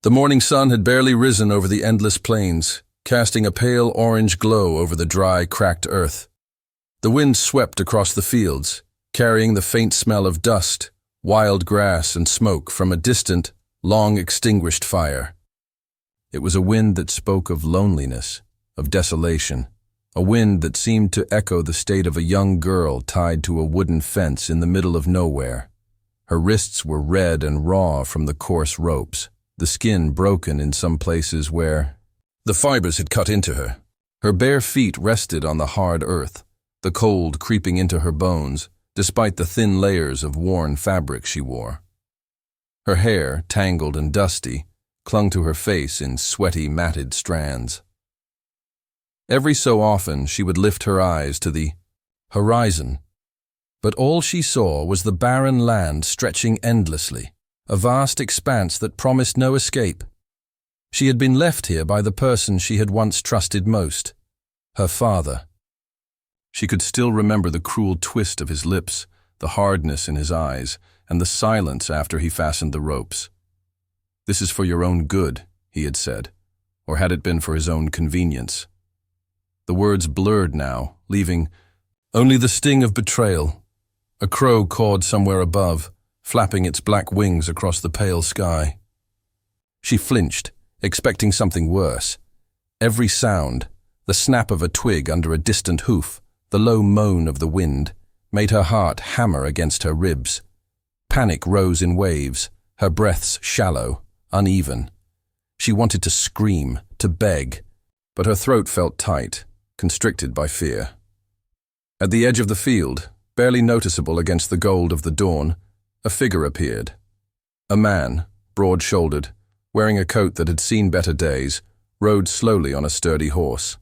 The morning sun had barely risen over the endless plains, casting a pale orange glow over the dry, cracked earth. The wind swept across the fields, carrying the faint smell of dust, wild grass, and smoke from a distant, long-extinguished fire. It was a wind that spoke of loneliness, of desolation, a wind that seemed to echo the state of a young girl tied to a wooden fence in the middle of nowhere. Her wrists were red and raw from the coarse ropes, the skin broken in some places where the fibers had cut into her. Her bare feet rested on the hard earth, the cold creeping into her bones, despite the thin layers of worn fabric she wore. Her hair, tangled and dusty, clung to her face in sweaty, matted strands. Every so often she would lift her eyes to the horizon, but all she saw was the barren land stretching endlessly, a vast expanse that promised no escape. She had been left here by the person she had once trusted most, her father. She could still remember the cruel twist of his lips, the hardness in his eyes, and the silence after he fastened the ropes. "This is for your own good," he had said, or had it been for his own convenience? The words blurred now, leaving only the sting of betrayal. A crow cawed somewhere above, flapping its black wings across the pale sky. She flinched, expecting something worse. Every sound, the snap of a twig under a distant hoof, the low moan of the wind, made her heart hammer against her ribs. Panic rose in waves, her breaths shallow, uneven. She wanted to scream, to beg, but her throat felt tight, constricted by fear. At the edge of the field, barely noticeable against the gold of the dawn, a figure appeared. A man, broad-shouldered, wearing a coat that had seen better days, rode slowly on a sturdy horse.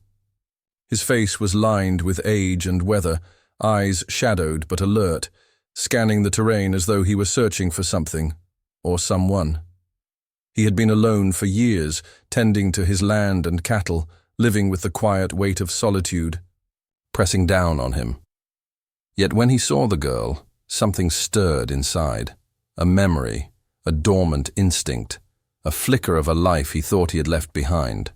His face was lined with age and weather, eyes shadowed but alert, scanning the terrain as though he were searching for something, or someone. He had been alone for years, tending to his land and cattle, living with the quiet weight of solitude, pressing down on him. Yet when he saw the girl, something stirred inside, a memory, a dormant instinct, a flicker of a life he thought he had left behind.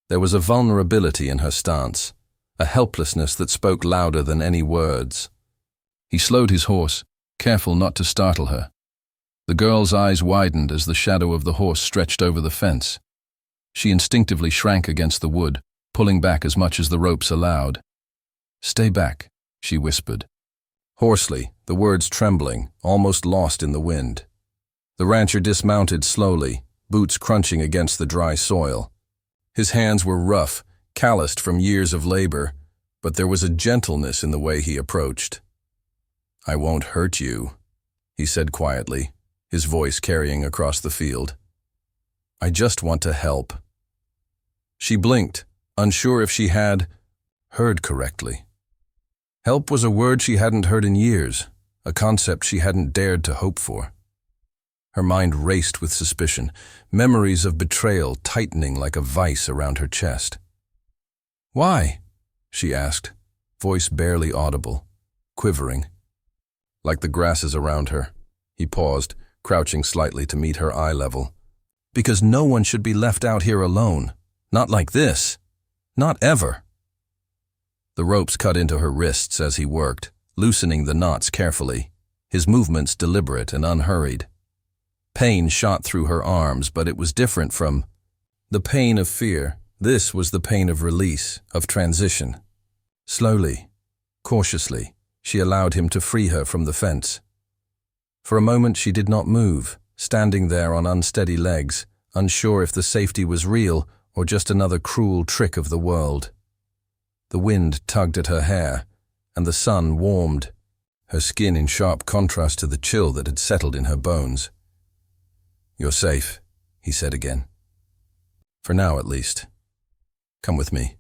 There was a vulnerability in her stance, a helplessness that spoke louder than any words. He slowed his horse, careful not to startle her. The girl's eyes widened as the shadow of the horse stretched over the fence. She instinctively shrank against the wood, pulling back as much as the ropes allowed. "Stay back," she whispered. Hoarsely, the words trembling, almost lost in the wind. The rancher dismounted slowly, boots crunching against the dry soil. His hands were rough, calloused from years of labor, but there was a gentleness in the way he approached. "I won't hurt you," he said quietly, his voice carrying across the field. "I just want to help." She blinked, unsure if she had heard correctly. Help was a word she hadn't heard in years, a concept she hadn't dared to hope for. Her mind raced with suspicion, memories of betrayal tightening like a vice around her chest. "Why?" she asked, voice barely audible, quivering. Like the grasses around her, he paused, crouching slightly to meet her eye level. "Because no one should be left out here alone. Not like this. Not ever." The ropes cut into her wrists as he worked, loosening the knots carefully, his movements deliberate and unhurried. Pain shot through her arms, but it was different from the pain of fear. This was the pain of release, of transition. Slowly, cautiously, she allowed him to free her from the fence. For a moment she did not move, standing there on unsteady legs, unsure if the safety was real or just another cruel trick of the world. The wind tugged at her hair, and the sun warmed, her skin in sharp contrast to the chill that had settled in her bones. "You're safe," he said again. "For now, at least. Come with me."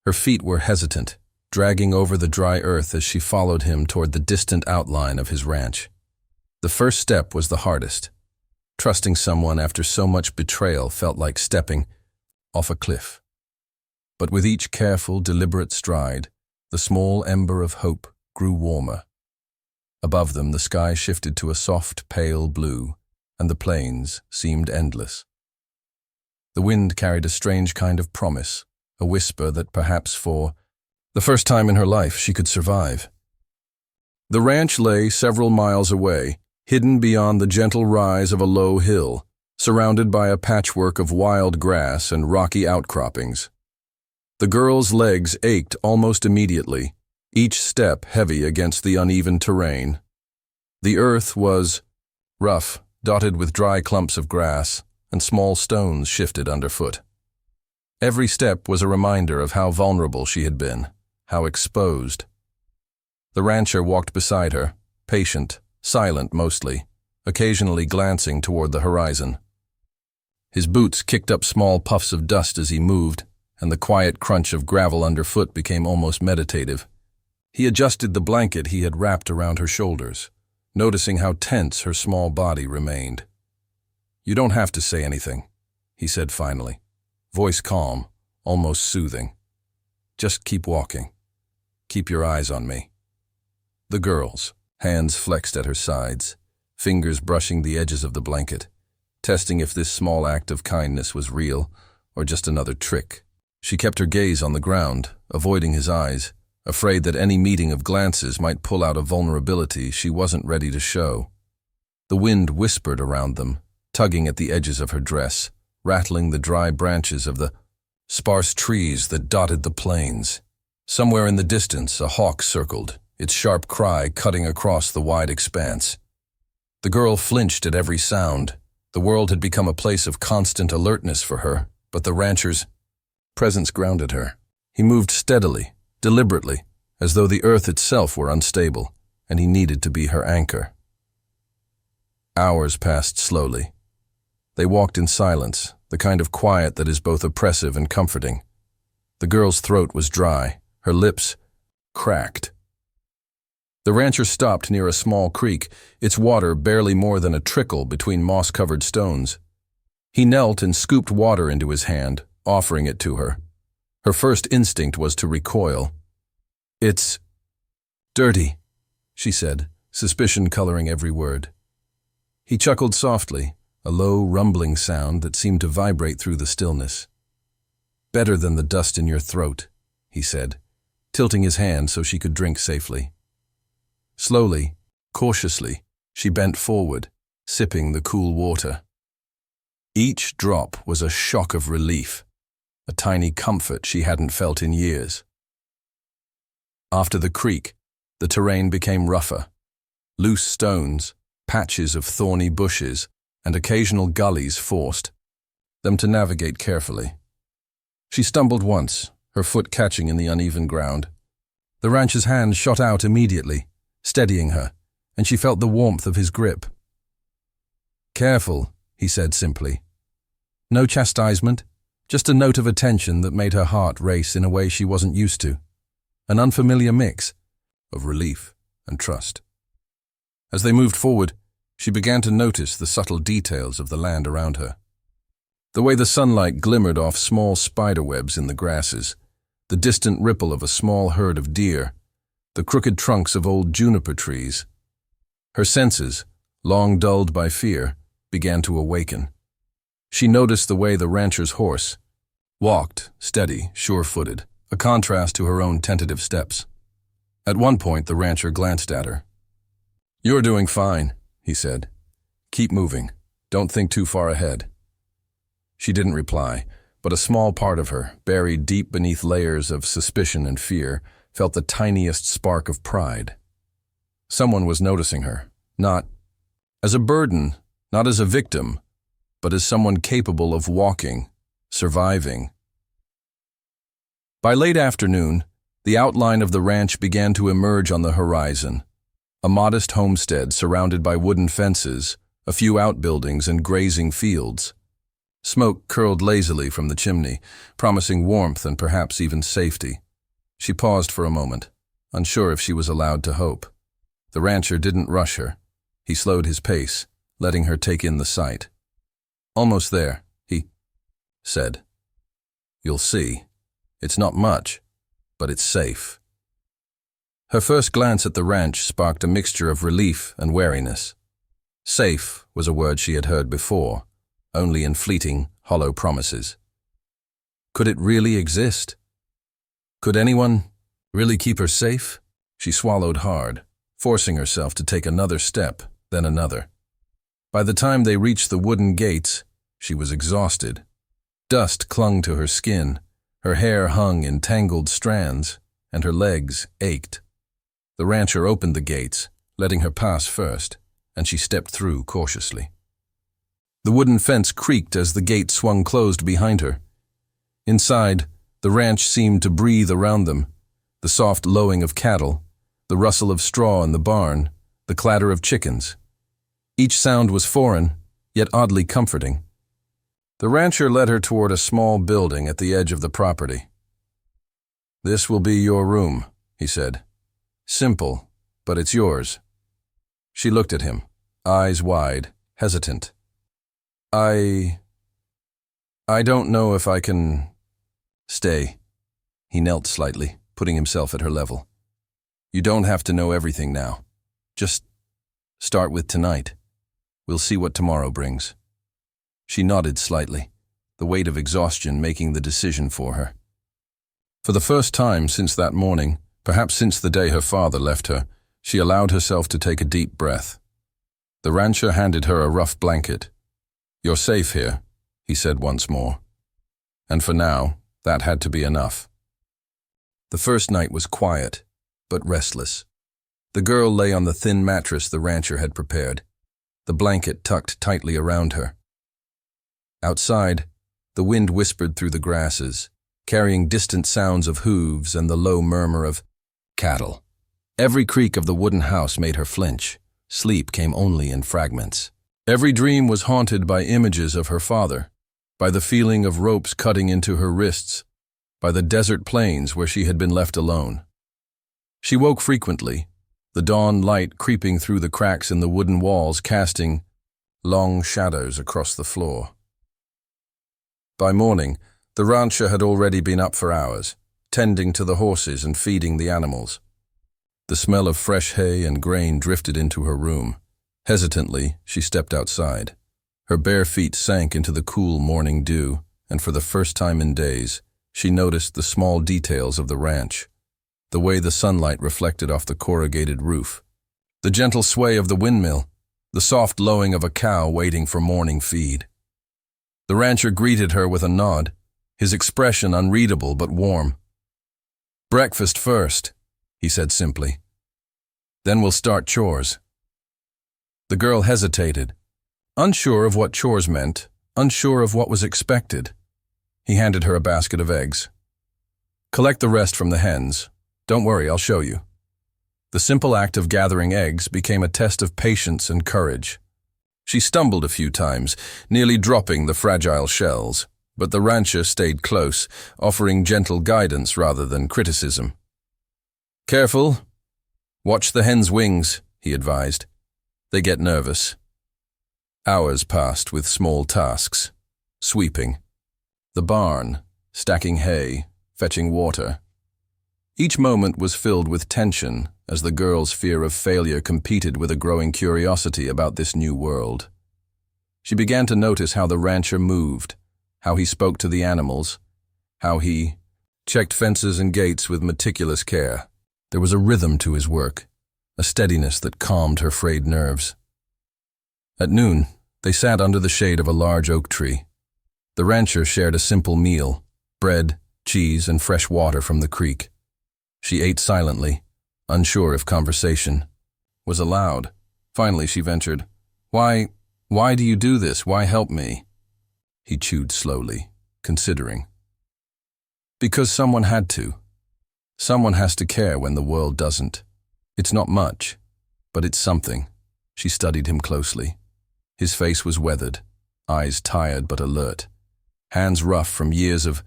Her feet were hesitant, dragging over the dry earth as she followed him toward the distant outline of his ranch. The first step was the hardest. Trusting someone after so much betrayal felt like stepping off a cliff. But with each careful, deliberate stride, the small ember of hope grew warmer. Above them, the sky shifted to a soft, pale blue, and the plains seemed endless. The wind carried a strange kind of promise, a whisper that perhaps for the first time in her life she could survive. The ranch lay several miles away, hidden beyond the gentle rise of a low hill, surrounded by a patchwork of wild grass and rocky outcroppings. The girl's legs ached almost immediately, each step heavy against the uneven terrain. The earth was rough, dotted with dry clumps of grass, and small stones shifted underfoot. Every step was a reminder of how vulnerable she had been, how exposed. The rancher walked beside her, patient, silent mostly, occasionally glancing toward the horizon. His boots kicked up small puffs of dust as he moved, and the quiet crunch of gravel underfoot became almost meditative. He adjusted the blanket he had wrapped around her shoulders, noticing how tense her small body remained. "You don't have to say anything," he said finally, voice calm, almost soothing. "Just keep walking. Keep your eyes on me." The girl's hands flexed at her sides, fingers brushing the edges of the blanket, testing if this small act of kindness was real or just another trick. She kept her gaze on the ground, avoiding his eyes, afraid that any meeting of glances might pull out a vulnerability she wasn't ready to show. The wind whispered around them, tugging at the edges of her dress, rattling the dry branches of the sparse trees that dotted the plains. Somewhere in the distance, a hawk circled, its sharp cry cutting across the wide expanse. The girl flinched at every sound. The world had become a place of constant alertness for her, but the rancher's presence grounded her. He moved steadily, deliberately, as though the earth itself were unstable, and he needed to be her anchor. Hours passed slowly. They walked in silence, the kind of quiet that is both oppressive and comforting. The girl's throat was dry, her lips cracked. The rancher stopped near a small creek, its water barely more than a trickle between moss-covered stones. He knelt and scooped water into his hand, offering it to her. Her first instinct was to recoil. "It's dirty," she said, suspicion coloring every word. He chuckled softly, a low, rumbling sound that seemed to vibrate through the stillness. "Better than the dust in your throat," he said, tilting his hand so she could drink safely. Slowly, cautiously, she bent forward, sipping the cool water. Each drop was a shock of relief, a tiny comfort she hadn't felt in years. After the creek, the terrain became rougher. Loose stones, patches of thorny bushes, and occasional gullies forced them to navigate carefully. She stumbled once, her foot catching in the uneven ground. The rancher's hand shot out immediately, steadying her, and she felt the warmth of his grip. "Careful," he said simply. No chastisement, just a note of attention that made her heart race in a way she wasn't used to. An unfamiliar mix of relief and trust. As they moved forward, she began to notice the subtle details of the land around her. The way the sunlight glimmered off small spiderwebs in the grasses, the distant ripple of a small herd of deer, the crooked trunks of old juniper trees. Her senses, long dulled by fear, began to awaken. She noticed the way the rancher's horse walked, steady, sure-footed, a contrast to her own tentative steps. At one point, the rancher glanced at her. "You're doing fine," he said. "Keep moving. Don't think too far ahead." She didn't reply, but a small part of her, buried deep beneath layers of suspicion and fear, felt the tiniest spark of pride. Someone was noticing her, not as a burden, not as a victim, but as someone capable of walking, surviving. By late afternoon, the outline of the ranch began to emerge on the horizon. A modest homestead surrounded by wooden fences, a few outbuildings and grazing fields. Smoke curled lazily from the chimney, promising warmth and perhaps even safety. She paused for a moment, unsure if she was allowed to hope. The rancher didn't rush her. He slowed his pace, letting her take in the sight. "Almost there," he said. "You'll see. It's not much, but it's safe." Her first glance at the ranch sparked a mixture of relief and wariness. Safe was a word she had heard before, only in fleeting, hollow promises. Could it really exist? Could anyone really keep her safe? She swallowed hard, forcing herself to take another step, then another. By the time they reached the wooden gates, she was exhausted. Dust clung to her skin, her hair hung in tangled strands, and her legs ached. The rancher opened the gates, letting her pass first, and she stepped through cautiously. The wooden fence creaked as the gate swung closed behind her. Inside, the ranch seemed to breathe around them, the soft lowing of cattle, the rustle of straw in the barn, the clatter of chickens. Each sound was foreign, yet oddly comforting. The rancher led her toward a small building at the edge of the property. "This will be your room," he said. "Simple, but it's yours." She looked at him, eyes wide, hesitant. I don't know if I can stay." He knelt slightly, putting himself at her level. "You don't have to know everything now. Just start with tonight. We'll see what tomorrow brings." She nodded slightly, the weight of exhaustion making the decision for her. For the first time since that morning, perhaps since the day her father left her, she allowed herself to take a deep breath. The rancher handed her a rough blanket. "You're safe here," he said once more. And for now, that had to be enough. The first night was quiet, but restless. The girl lay on the thin mattress the rancher had prepared, the blanket tucked tightly around her. Outside, the wind whispered through the grasses, carrying distant sounds of hooves and the low murmur of cattle. Every creak of the wooden house made her flinch. Sleep came only in fragments. Every dream was haunted by images of her father, by the feeling of ropes cutting into her wrists, by the desert plains where she had been left alone. She woke frequently, the dawn light creeping through the cracks in the wooden walls, casting long shadows across the floor. By morning, the rancher had already been up for hours, tending to the horses and feeding the animals. The smell of fresh hay and grain drifted into her room. Hesitantly, she stepped outside. Her bare feet sank into the cool morning dew, and for the first time in days, she noticed the small details of the ranch, the way the sunlight reflected off the corrugated roof, the gentle sway of the windmill, the soft lowing of a cow waiting for morning feed. The rancher greeted her with a nod, his expression unreadable but warm. "Breakfast first," he said simply. "Then we'll start chores." The girl hesitated, unsure of what chores meant, unsure of what was expected. He handed her a basket of eggs. "Collect the rest from the hens. Don't worry, I'll show you." The simple act of gathering eggs became a test of patience and courage. She stumbled a few times, nearly dropping the fragile shells, but the rancher stayed close, offering gentle guidance rather than criticism. "Careful. Watch the hens' wings," he advised. "They get nervous." Hours passed with small tasks. Sweeping. The barn, stacking hay, fetching water. Each moment was filled with tension as the girl's fear of failure competed with a growing curiosity about this new world. She began to notice how the rancher moved, how he spoke to the animals, how he checked fences and gates with meticulous care. There was a rhythm to his work, a steadiness that calmed her frayed nerves. At noon, they sat under the shade of a large oak tree. The rancher shared a simple meal, bread, cheese, and fresh water from the creek. She ate silently, unsure if conversation was allowed. Finally she ventured, Why do you do this? Why help me?" He chewed slowly, considering. "Because someone had to. Someone has to care when the world doesn't. It's not much, but it's something." She studied him closely. His face was weathered, eyes tired but alert, hands rough from years of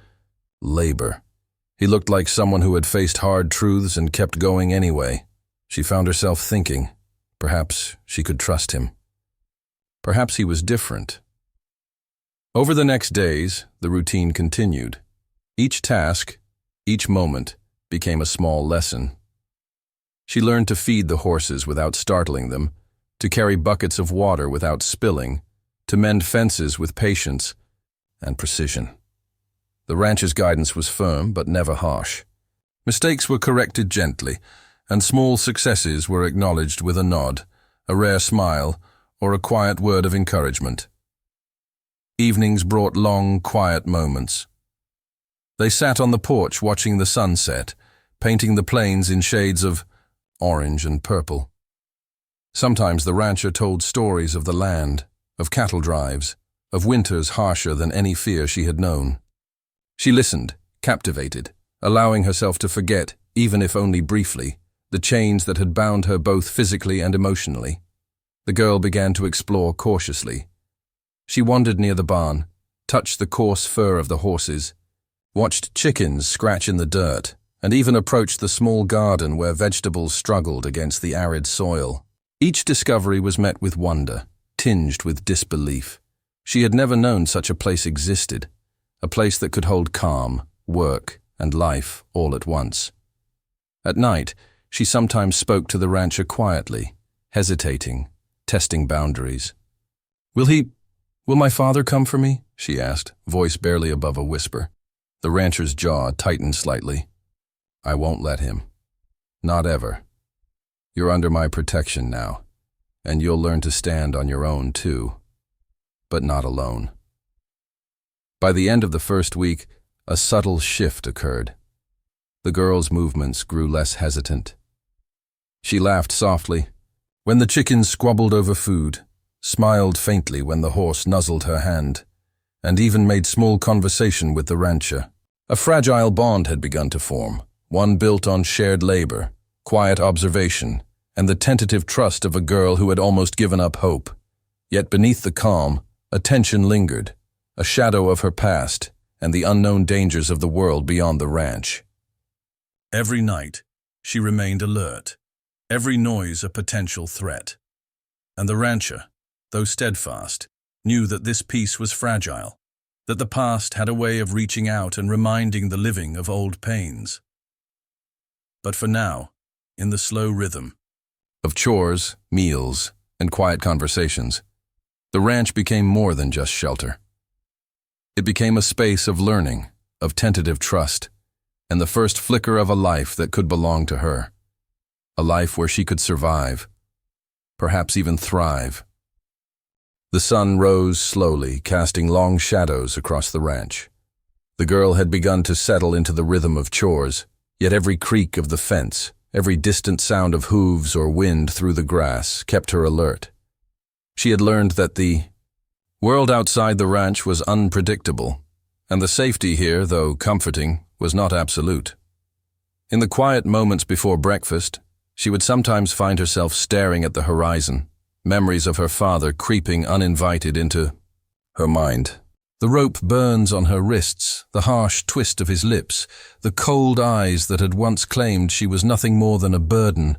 labor. He looked like someone who had faced hard truths and kept going anyway. She found herself thinking, perhaps she could trust him. Perhaps he was different. Over the next days, the routine continued. Each task, each moment, became a small lesson. She learned to feed the horses without startling them, to carry buckets of water without spilling, to mend fences with patience, and precision. The rancher's guidance was firm but never harsh. Mistakes were corrected gently, and small successes were acknowledged with a nod, a rare smile, or a quiet word of encouragement. Evenings brought long, quiet moments. They sat on the porch watching the sunset, painting the plains in shades of orange and purple. Sometimes the rancher told stories of the land, of cattle drives, of winters harsher than any fear she had known. She listened, captivated, allowing herself to forget, even if only briefly, the chains that had bound her both physically and emotionally. The girl began to explore cautiously. She wandered near the barn, touched the coarse fur of the horses, watched chickens scratch in the dirt, and even approached the small garden where vegetables struggled against the arid soil. Each discovery was met with wonder, tinged with disbelief. She had never known such a place existed, a place that could hold calm, work, and life all at once. At night, she sometimes spoke to the rancher quietly, hesitating, testing boundaries. Will my father come for me?" she asked, voice barely above a whisper. The rancher's jaw tightened slightly. "I won't let him. Not ever. You're under my protection now, and you'll learn to stand on your own too, but not alone." By the end of the first week, a subtle shift occurred. The girl's movements grew less hesitant. She laughed softly when the chickens squabbled over food, smiled faintly when the horse nuzzled her hand, and even made small conversation with the rancher. A fragile bond had begun to form, one built on shared labor, quiet observation, and the tentative trust of a girl who had almost given up hope. Yet beneath the calm, a tension lingered, a shadow of her past and the unknown dangers of the world beyond the ranch. Every night, she remained alert, every noise a potential threat. And the rancher, though steadfast, knew that this peace was fragile, that the past had a way of reaching out and reminding the living of old pains. But for now, in the slow rhythm of chores, meals, and quiet conversations, the ranch became more than just shelter. It became a space of learning, of tentative trust, and the first flicker of a life that could belong to her. A life where she could survive, perhaps even thrive. The sun rose slowly, casting long shadows across the ranch. The girl had begun to settle into the rhythm of chores, yet every creak of the fence, every distant sound of hooves or wind through the grass kept her alert. She had learned that the world outside the ranch was unpredictable, and the safety here, though comforting, was not absolute. In the quiet moments before breakfast, she would sometimes find herself staring at the horizon, memories of her father creeping uninvited into her mind. The rope burns on her wrists, the harsh twist of his lips, the cold eyes that had once claimed she was nothing more than a burden,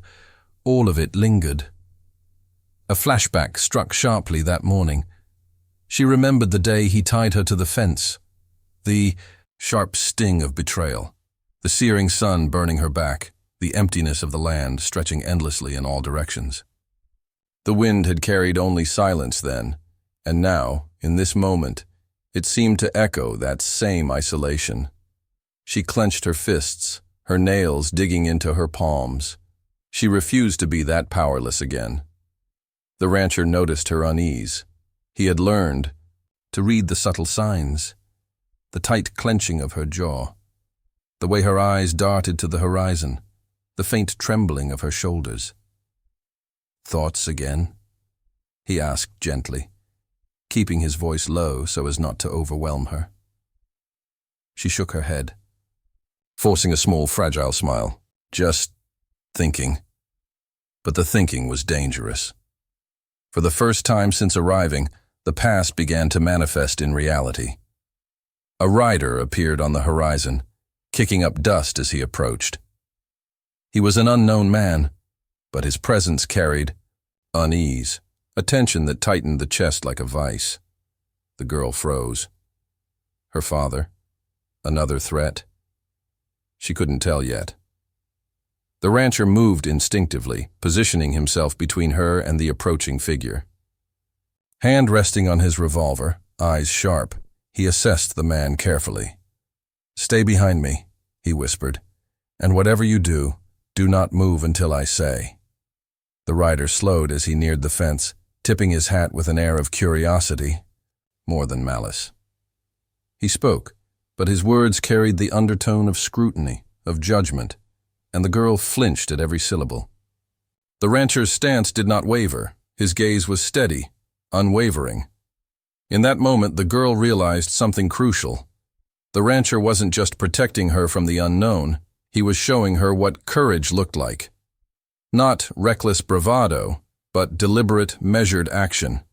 all of it lingered. A flashback struck sharply that morning. She remembered the day he tied her to the fence, the sharp sting of betrayal, the searing sun burning her back, the emptiness of the land stretching endlessly in all directions. The wind had carried only silence then, and now, in this moment, it seemed to echo that same isolation. She clenched her fists, her nails digging into her palms. She refused to be that powerless again. The rancher noticed her unease. He had learned to read the subtle signs, the tight clenching of her jaw, the way her eyes darted to the horizon, the faint trembling of her shoulders. "Thoughts again?" he asked gently, keeping his voice low so as not to overwhelm her. She shook her head, forcing a small, fragile smile. "Just thinking." But the thinking was dangerous. For the first time since arriving, the past began to manifest in reality. A rider appeared on the horizon, kicking up dust as he approached. He was an unknown man, but his presence carried unease, a tension that tightened the chest like a vice. The girl froze. Her father? Another threat? She couldn't tell yet. The rancher moved instinctively, positioning himself between her and the approaching figure. Hand resting on his revolver, eyes sharp, He assessed the man carefully. "Stay behind me," he whispered, "and whatever you do, do not move until I say." The rider slowed as he neared the fence, tipping his hat with an air of curiosity, more than malice. He spoke, but his words carried the undertone of scrutiny, of judgment, and the girl flinched at every syllable. The rancher's stance did not waver. His gaze was steady, unwavering. In that moment, the girl realized something crucial. The rancher wasn't just protecting her from the unknown, he was showing her what courage looked like. Not reckless bravado, but deliberate, measured action.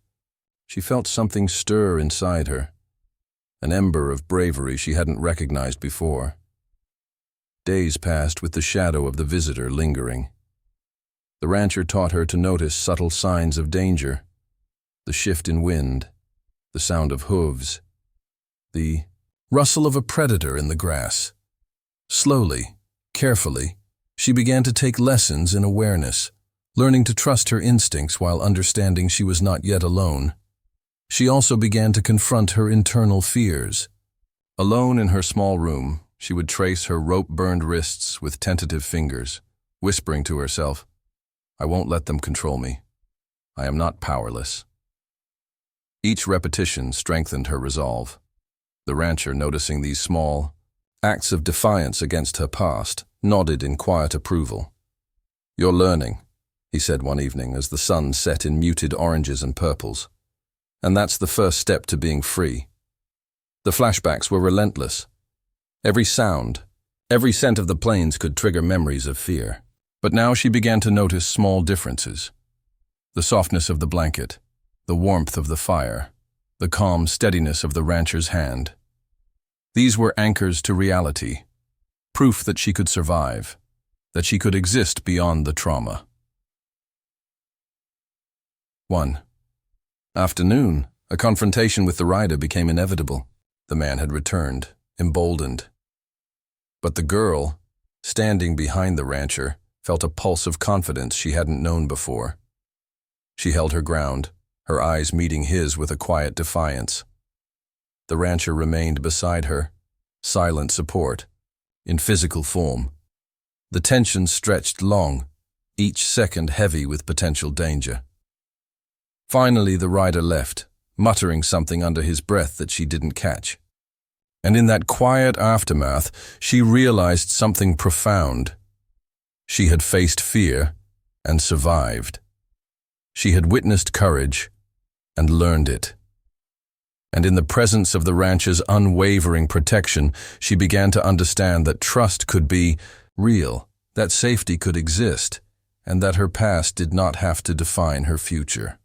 She felt something stir inside her, an ember of bravery she hadn't recognized before. Days passed with the shadow of the visitor lingering. The rancher taught her to notice subtle signs of danger, the shift in wind, the sound of hooves, the rustle of a predator in the grass. Slowly, carefully, she began to take lessons in awareness, learning to trust her instincts while understanding she was not yet alone. She also began to confront her internal fears. Alone in her small room, she would trace her rope-burned wrists with tentative fingers, whispering to herself, "I won't let them control me. I am not powerless." Each repetition strengthened her resolve. The rancher, noticing these small acts of defiance against her past, nodded in quiet approval. "You're learning," he said one evening as the sun set in muted oranges and purples. "And that's the first step to being free." The flashbacks were relentless. Every sound, every scent of the plains could trigger memories of fear. But now she began to notice small differences. The softness of the blanket, the warmth of the fire, the calm steadiness of the rancher's hand. These were anchors to reality, proof that she could survive, that she could exist beyond the trauma. 1. Afternoon, a confrontation with the rider became inevitable. The man had returned, emboldened. But the girl, standing behind the rancher, felt a pulse of confidence she hadn't known before. She held her ground, her eyes meeting his with a quiet defiance. The rancher remained beside her, silent support, in physical form. The tension stretched long, each second heavy with potential danger. Finally, the rider left, muttering something under his breath that she didn't catch. And in that quiet aftermath, she realized something profound. She had faced fear and survived. She had witnessed courage and learned it. And in the presence of the rancher's unwavering protection, she began to understand that trust could be real, that safety could exist, and that her past did not have to define her future.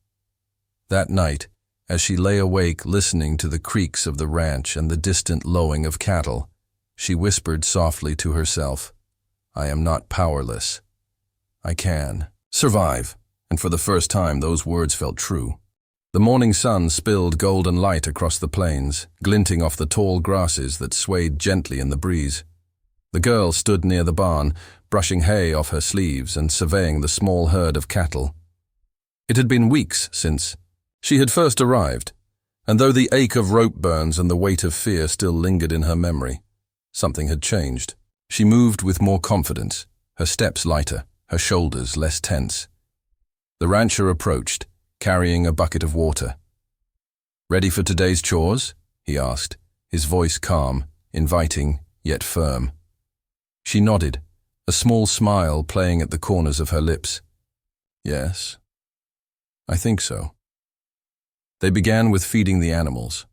That night, as she lay awake listening to the creaks of the ranch and the distant lowing of cattle, she whispered softly to herself, "I am not powerless. I can survive." And for the first time, those words felt true. The morning sun spilled golden light across the plains, glinting off the tall grasses that swayed gently in the breeze. The girl stood near the barn, brushing hay off her sleeves and surveying the small herd of cattle. It had been weeks since she had first arrived, and though the ache of rope burns and the weight of fear still lingered in her memory, something had changed. She moved with more confidence, her steps lighter, her shoulders less tense. The rancher approached, carrying a bucket of water. "Ready for today's chores?" he asked, his voice calm, inviting, yet firm. She nodded, a small smile playing at the corners of her lips. "Yes, I think so." They began with feeding the animals.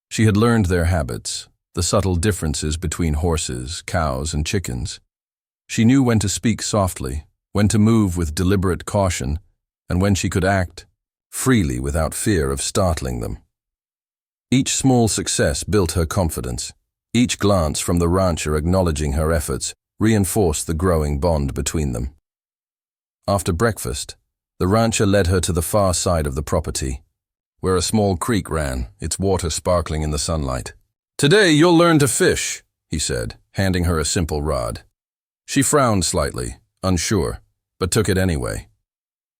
She had learned their habits, the subtle differences between horses, cows, and chickens. She knew when to speak softly, when to move with deliberate caution, and when she could act freely without fear of startling them. Each small success built her confidence. Each glance from the rancher acknowledging her efforts reinforced the growing bond between them. After breakfast, the rancher led her to the far side of the property, where a small creek ran, its water sparkling in the sunlight. "Today you'll learn to fish," he said, handing her a simple rod. She frowned slightly, unsure, but took it anyway.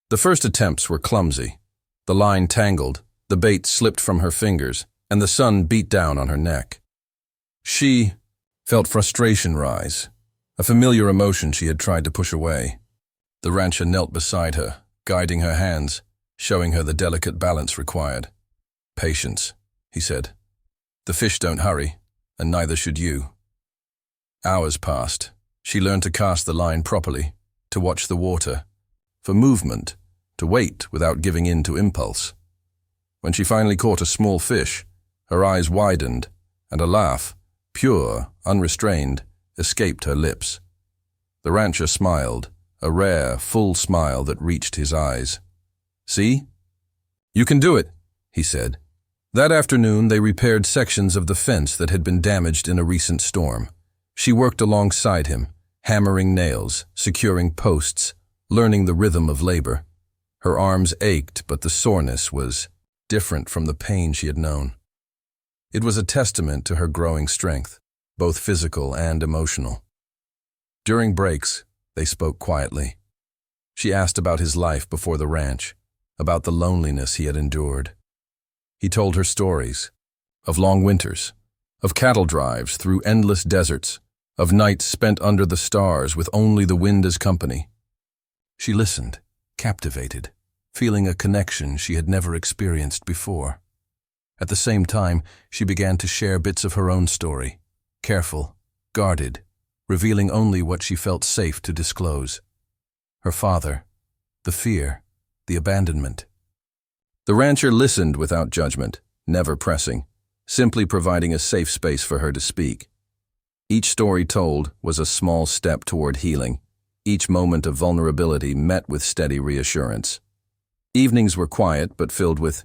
The first attempts were clumsy. The line tangled, the bait slipped from her fingers, and the sun beat down on her neck. She felt frustration rise, a familiar emotion she had tried to push away. The rancher knelt beside her, guiding her hands, showing her the delicate balance required. "Patience," he said. "The fish don't hurry, and neither should you." Hours passed. She learned to cast the line properly, to watch the water, for movement, to wait without giving in to impulse. When she finally caught a small fish, her eyes widened, and a laugh, pure, unrestrained, escaped her lips. The rancher smiled, a rare, full smile that reached his eyes. "See? You can do it," he said. That afternoon they repaired sections of the fence that had been damaged in a recent storm. She worked alongside him, hammering nails, securing posts, learning the rhythm of labor. Her arms ached, but the soreness was different from the pain she had known. It was a testament to her growing strength, both physical and emotional. During breaks, they spoke quietly. She asked about his life before the ranch, about the loneliness he had endured. He told her stories of long winters, of cattle drives through endless deserts, of nights spent under the stars with only the wind as company. She listened, captivated, feeling a connection she had never experienced before. At the same time, she began to share bits of her own story, careful, guarded, revealing only what she felt safe to disclose. Her father, the fear, the abandonment. The rancher listened without judgment, never pressing, simply providing a safe space for her to speak. Each story told was a small step toward healing, each moment of vulnerability met with steady reassurance. Evenings were quiet but filled with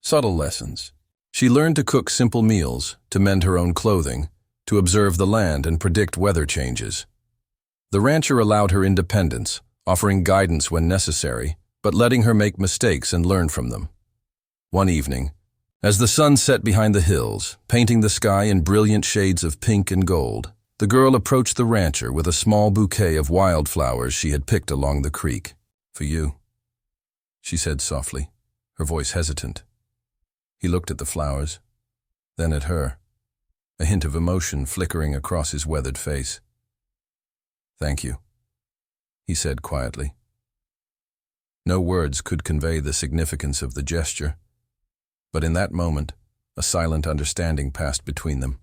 subtle lessons. She learned to cook simple meals, to mend her own clothing, to observe the land and predict weather changes. The rancher allowed her independence, offering guidance when necessary, but letting her make mistakes and learn from them. One evening, as the sun set behind the hills, painting the sky in brilliant shades of pink and gold, the girl approached the rancher with a small bouquet of wildflowers she had picked along the creek. "For you," she said softly, her voice hesitant. He looked at the flowers, then at her, a hint of emotion flickering across his weathered face. "Thank you," he said quietly. No words could convey the significance of the gesture, but in that moment, a silent understanding passed between them.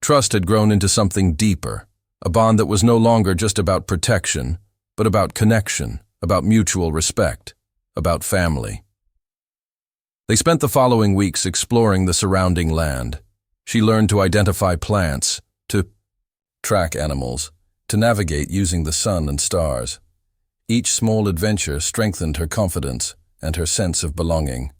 Trust had grown into something deeper, a bond that was no longer just about protection, but about connection, about mutual respect, about family. They spent the following weeks exploring the surrounding land. She learned to identify plants, to track animals, to navigate using the sun and stars. Each small adventure strengthened her confidence and her sense of belonging.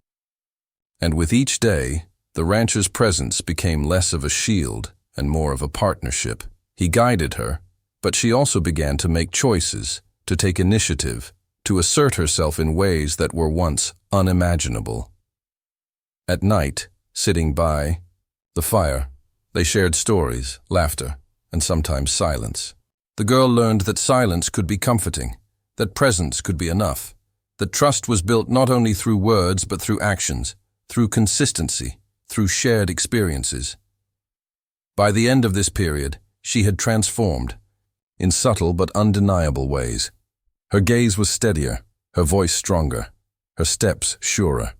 And with each day, the rancher's presence became less of a shield and more of a partnership. He guided her, but she also began to make choices, to take initiative, to assert herself in ways that were once unimaginable. At night, sitting by the fire, they shared stories, laughter, and sometimes silence. The girl learned that silence could be comforting, that presence could be enough, that trust was built not only through words but through actions, through consistency, through shared experiences. By the end of this period, she had transformed, in subtle but undeniable ways. Her gaze was steadier, her voice stronger, her steps surer.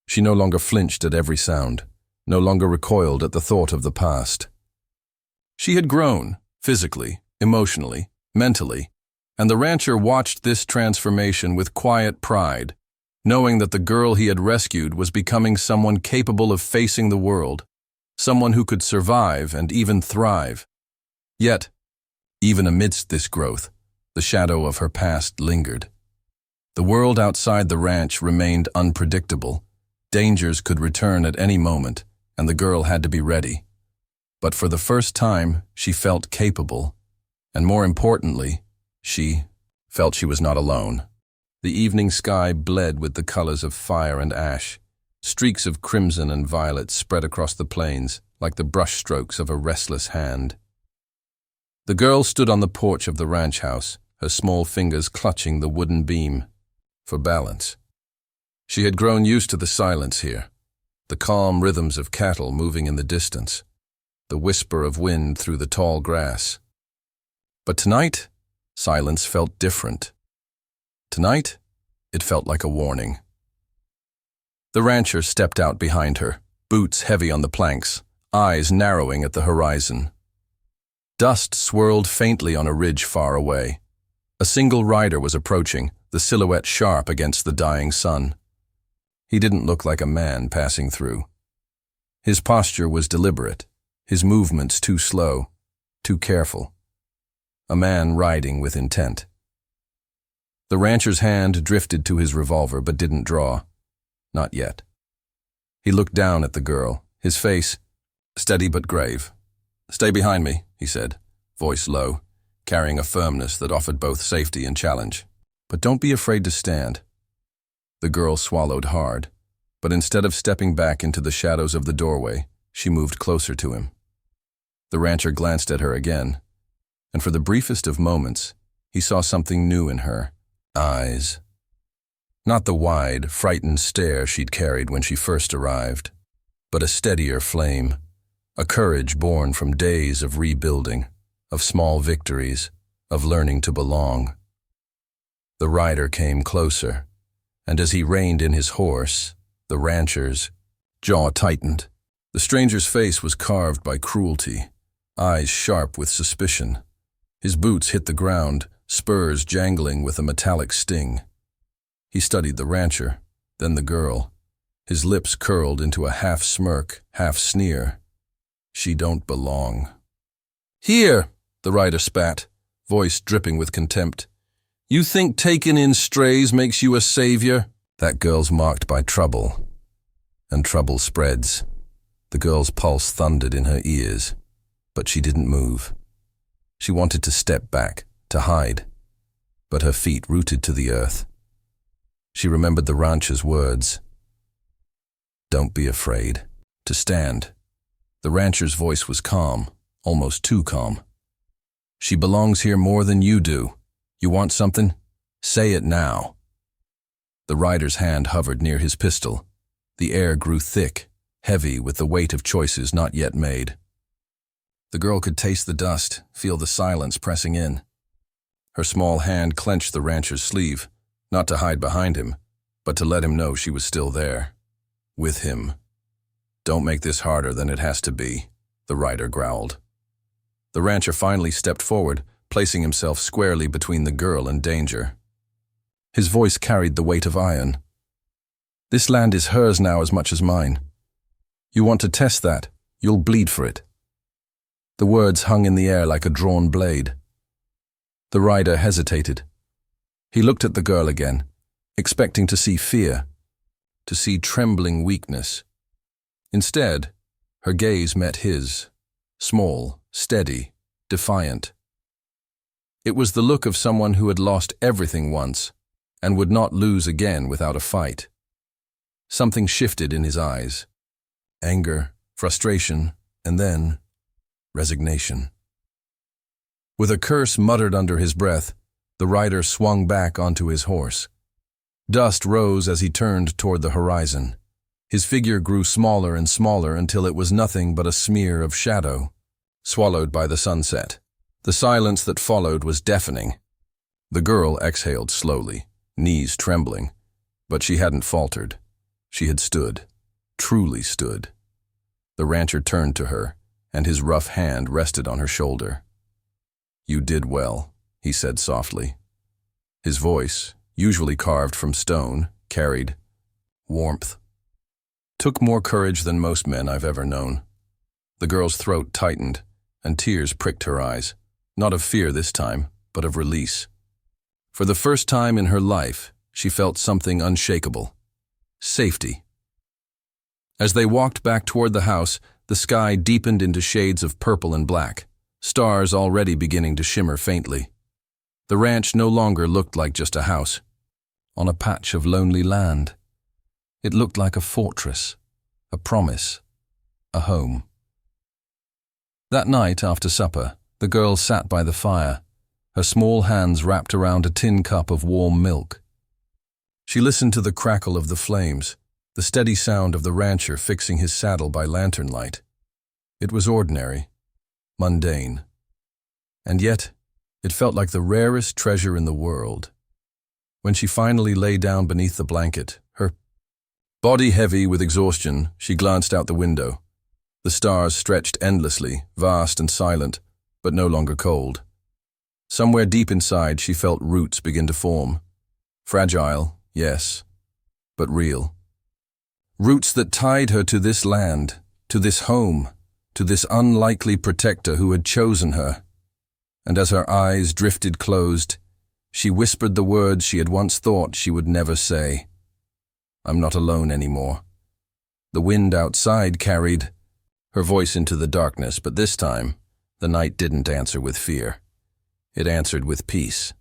She no longer flinched at every sound, no longer recoiled at the thought of the past. She had grown, physically, emotionally, mentally, and the rancher watched this transformation with quiet pride, knowing that the girl he had rescued was becoming someone capable of facing the world, someone who could survive and even thrive. Yet, even amidst this growth, the shadow of her past lingered. The world outside the ranch remained unpredictable. Dangers could return at any moment, and the girl had to be ready. But for the first time, she felt capable, and more importantly, she felt she was not alone. The evening sky bled with the colors of fire and ash. Streaks of crimson and violet spread across the plains like the brushstrokes of a restless hand. The girl stood on the porch of the ranch house, her small fingers clutching the wooden beam for balance. She had grown used to the silence here, the calm rhythms of cattle moving in the distance, the whisper of wind through the tall grass. But tonight, silence felt different. Tonight, it felt like a warning. The rancher stepped out behind her, boots heavy on the planks, eyes narrowing at the horizon. Dust swirled faintly on a ridge far away. A single rider was approaching, the silhouette sharp against the dying sun. He didn't look like a man passing through. His posture was deliberate, his movements too slow, too careful. A man riding with intent. The rancher's hand drifted to his revolver but didn't draw. Not yet. He looked down at the girl, his face steady but grave. "Stay behind me," he said, voice low, carrying a firmness that offered both safety and challenge. "But don't be afraid to stand." The girl swallowed hard, but instead of stepping back into the shadows of the doorway, she moved closer to him. The rancher glanced at her again, and for the briefest of moments, he saw something new in her eyes. Not the wide, frightened stare she'd carried when she first arrived, but a steadier flame, a courage born from days of rebuilding, of small victories, of learning to belong. The rider came closer, and as he reined in his horse, the rancher's jaw tightened. The stranger's face was carved by cruelty, eyes sharp with suspicion. His boots hit the ground, spurs jangling with a metallic sting. He studied the rancher, then the girl. His lips curled into a half-smirk, half-sneer. "She don't belong." "Here," the rider spat, voice dripping with contempt. "You think taking in strays makes you a savior?" That girl's marked by trouble, and trouble spreads. The girl's pulse thundered in her ears, but she didn't move. She wanted to step back, to hide, but her feet rooted to the earth. She remembered the rancher's words. "Don't be afraid. To stand." The rancher's voice was calm, almost too calm. "She belongs here more than you do. You want something? Say it now." The rider's hand hovered near his pistol. The air grew thick, heavy with the weight of choices not yet made. The girl could taste the dust, feel the silence pressing in. Her small hand clenched the rancher's sleeve, not to hide behind him, but to let him know she was still there. With him. "Don't make this harder than it has to be," the rider growled. The rancher finally stepped forward, placing himself squarely between the girl and danger. His voice carried the weight of iron. "This land is hers now as much as mine. You want to test that, you'll bleed for it." The words hung in the air like a drawn blade. The rider hesitated. He looked at the girl again, expecting to see fear, to see trembling weakness. Instead, her gaze met his, small, steady, defiant. It was the look of someone who had lost everything once and would not lose again without a fight. Something shifted in his eyes. Anger, frustration, and then resignation. With a curse muttered under his breath, the rider swung back onto his horse. Dust rose as he turned toward the horizon. His figure grew smaller and smaller until it was nothing but a smear of shadow, swallowed by the sunset. The silence that followed was deafening. The girl exhaled slowly, knees trembling, but she hadn't faltered. She had stood, truly stood. The rancher turned to her, and his rough hand rested on her shoulder. "You did well," he said softly. His voice, usually carved from stone, carried warmth. "Took more courage than most men I've ever known." The girl's throat tightened, and tears pricked her eyes, not of fear this time, but of release. For the first time in her life, she felt something unshakable. Safety. As they walked back toward the house, the sky deepened into shades of purple and black, stars already beginning to shimmer faintly. The ranch no longer looked like just a house, on a patch of lonely land. It looked like a fortress, a promise, a home. That night, after supper, the girl sat by the fire, her small hands wrapped around a tin cup of warm milk. She listened to the crackle of the flames, the steady sound of the rancher fixing his saddle by lantern light. It was ordinary, mundane, and yet it felt like the rarest treasure in the world. When she finally lay down beneath the blanket, her body heavy with exhaustion, she glanced out the window. The stars stretched endlessly, vast and silent, but no longer cold. Somewhere deep inside, she felt roots begin to form. Fragile, yes, but real. Roots that tied her to this land, to this home, to this unlikely protector who had chosen her. And as her eyes drifted closed, she whispered the words she had once thought she would never say. I'm not alone anymore. The wind outside carried her voice into the darkness, but this time, the night didn't answer with fear. It answered with peace.